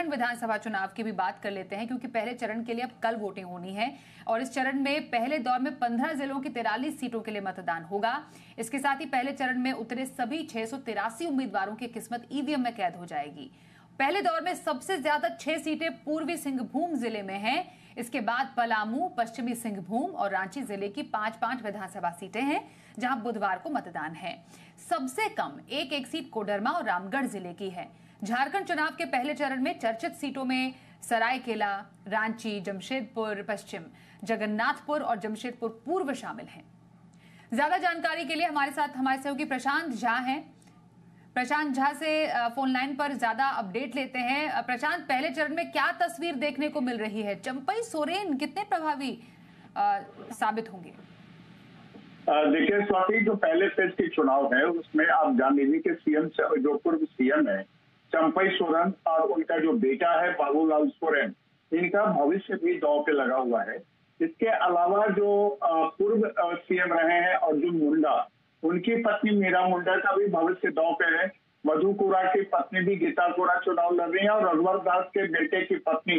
झारखंड विधानसभा चुनाव की भी बात कर लेते हैं, क्योंकि पहले चरण के लिए अब कल वोटिंग होनी है और इस चरण में पहले दौर में 15 जिलों की 43 सीटों के लिए मतदान होगा। इसके साथ ही पहले चरण में उतरे सभी 683 उम्मीदवारों की किस्मत ईवीएम में कैद हो जाएगी। पहले दौर में सबसे ज्यादा 6 सीटें पूर्वी सिंहभूम जिले में हैं। इसके बाद पलामू, पश्चिमी सिंहभूम और रांची जिले की 5-5 विधानसभा सीटें हैं, जहां बुधवार को मतदान है। सबसे कम एक सीट कोडरमा और रामगढ़ जिले की है। झारखंड चुनाव के पहले चरण में चर्चित सीटों में सरायकेला, रांची, जमशेदपुर पश्चिम, जगन्नाथपुर और जमशेदपुर पूर्व शामिल हैं। ज्यादा जानकारी के लिए हमारे साथ हमारे सहयोगी प्रशांत झा हैं। प्रशांत झा से फोन लाइन पर ज्यादा अपडेट लेते हैं। प्रशांत, पहले चरण में क्या तस्वीर देखने को मिल रही है? चंपई सोरेन कितने प्रभावी साबित होंगे? देखिए स्वाति, जो पहले फेज के चुनाव है उसमें आप जान लीजिए कि सीएम जो पूर्व सीएम है चंपई सोरेन और उनका जो बेटा है बाबूलाल सोरेन, इनका भविष्य भी दांव पे लगा हुआ है। इसके अलावा जो पूर्व सीएम रहे हैं अर्जुन मुंडा, उनकी पत्नी मीरा मुंडा का भी भविष्य दांव पे है। मधु कोड़ा की पत्नी भी गीता कोड़ा चुनाव लड़ रही है और रघुवर दास के बेटे की पत्नी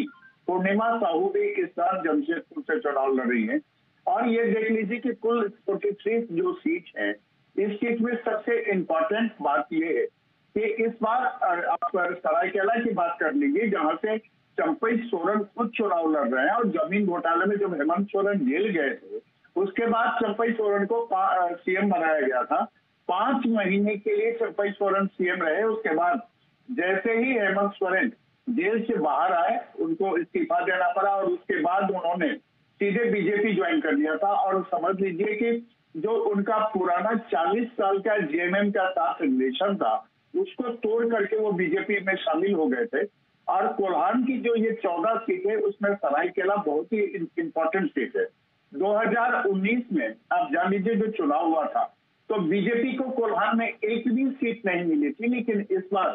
पूर्णिमा साहू भी इस बार जमशेदपुर से चुनाव लड़ रही है। और ये देख लीजिए कि कुल 43 जो सीट है, इस सीट में सबसे इम्पोर्टेंट बात ये है कि इस बार आप सरायकेला की बात कर लीजिए, जहां से चंपई सोरेन खुद चुनाव लड़ रहे हैं और जमीन घोटाले में जब हेमंत सोरेन जेल गए थे उसके बाद चंपई सोरेन को सीएम बनाया गया था। 5 महीने के लिए चंपई सोरेन सीएम रहे। उसके बाद जैसे ही हेमंत सोरेन जेल से बाहर आए, उनको इस्तीफा देना पड़ा और उसके बाद उन्होंने सीधे बीजेपी ज्वाइन कर लिया था। और समझ लीजिए कि जो उनका पुराना 40 साल का जेएमएम का साथ रिलेशन था, उसको तोड़ करके वो बीजेपी में शामिल हो गए थे। और कोल्हान की जो ये 14 सीट है उसमें सरायकेला बहुत ही इंपॉर्टेंट सीट है। 2019 में आप जान लीजिए जो चुनाव हुआ था तो बीजेपी को कोल्हान में एक भी सीट नहीं मिली थी, लेकिन इस बार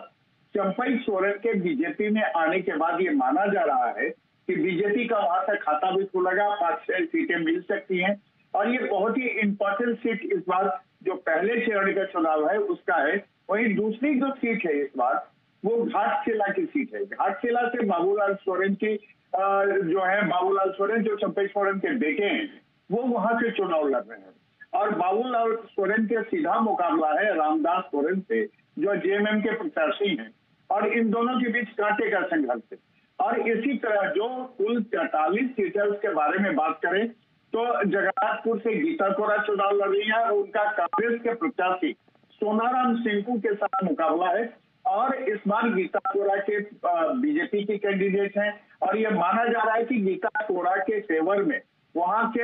चंपई सोरेन के बीजेपी में आने के बाद ये माना जा रहा है कि बीजेपी का वहां से खाता भी खुलेगा, 5-6 सीटें मिल सकती हैं। और ये बहुत ही इंपॉर्टेंट सीट इस बार जो पहले चरण का चुनाव है उसका है। वहीं दूसरी जो सीट है इस बार वो घाटशिला की सीट है। घाटशिला से बाबूलाल सोरेन की जो है बाबूलाल सोरेन जो चंपई सोरेन के बेटे हैं वो वहां से चुनाव लड़ रहे हैं। और बाबूलाल सोरेन के सीधा मुकाबला है रामदास सोरेन से जो जेएमएम के प्रत्याशी हैं। और इन दोनों के बीच कांटे का संघर्ष है। और इसी तरह जो कुल 43 सीटें उसके बारे में बात करें तो जगन्नाथपुर से गीता कोड़ा चुनाव लड़ रही है और उनका कांग्रेस के प्रत्याशी सोनाराम सिंकू के साथ मुकाबला है। और इस बार गीता कोड़ा के बीजेपी की कैंडिडेट हैं और ये माना जा रहा है कि गीता कोड़ा के फेवर में वहां के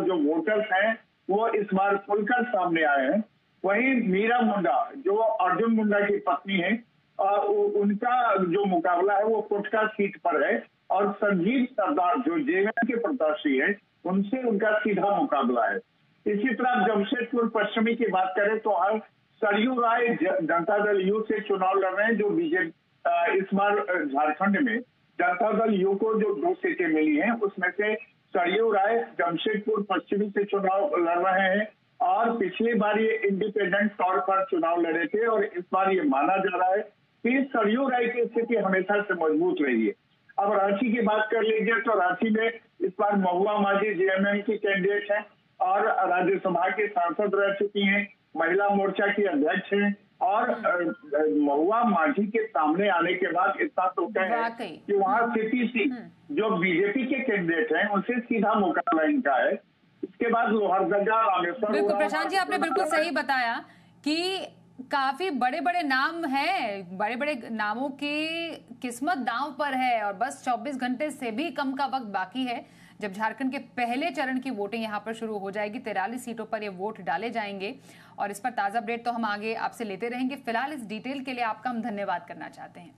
जो वोटर्स हैं वो इस बार खुलकर सामने आए हैं। वहीं मीरा मुंडा जो अर्जुन मुंडा की पत्नी है, उनका जो मुकाबला है वो कोटका सीट पर है। और संजीव सरदार जो जेएमएम के प्रत्याशी है उनसे उनका सीधा मुकाबला है। इसी तरह जमशेदपुर पश्चिमी की बात करें तो हर सरयू राय जनता दल यू से चुनाव लड़ रहे हैं। जो बीजेपी इस बार झारखंड में जनता दल यू को जो 2 सीटें मिली हैं उसमें से सरयू राय जमशेदपुर पश्चिमी से चुनाव लड़ रहे हैं। और पिछली बार ये इंडिपेंडेंट तौर पर चुनाव लड़े थे और इस बार ये माना जा रहा है कि सरयू राय की स्थिति हमेशा से मजबूत रही है। अब रांची की बात कर लीजिए तो रांची में इस बार महुआ माझी जेएमएम की कैंडिडेट है और राज्यसभा के सांसद रह चुकी हैं, महिला मोर्चा की अध्यक्ष हैं। और महुआ माझी के सामने आने के बाद इतना तो तय है कि वहां सीपीसी जो बीजेपी के कैंडिडेट हैं उनसे सीधा मुकाबला इनका है। इसके बाद लोहरदगा, रामेश्वर। बिल्कुल प्रशांत जी, आपने बिल्कुल सही बताया कि काफी बड़े बड़े नाम हैं, बड़े बड़े नामों की किस्मत दांव पर है और बस 24 घंटे से भी कम का वक्त बाकी है जब झारखंड के पहले चरण की वोटिंग यहां पर शुरू हो जाएगी। 43 सीटों पर ये वोट डाले जाएंगे और इस पर ताजा अपडेट तो हम आगे आपसे लेते रहेंगे। फिलहाल इस डिटेल के लिए आपका हम धन्यवाद करना चाहते हैं।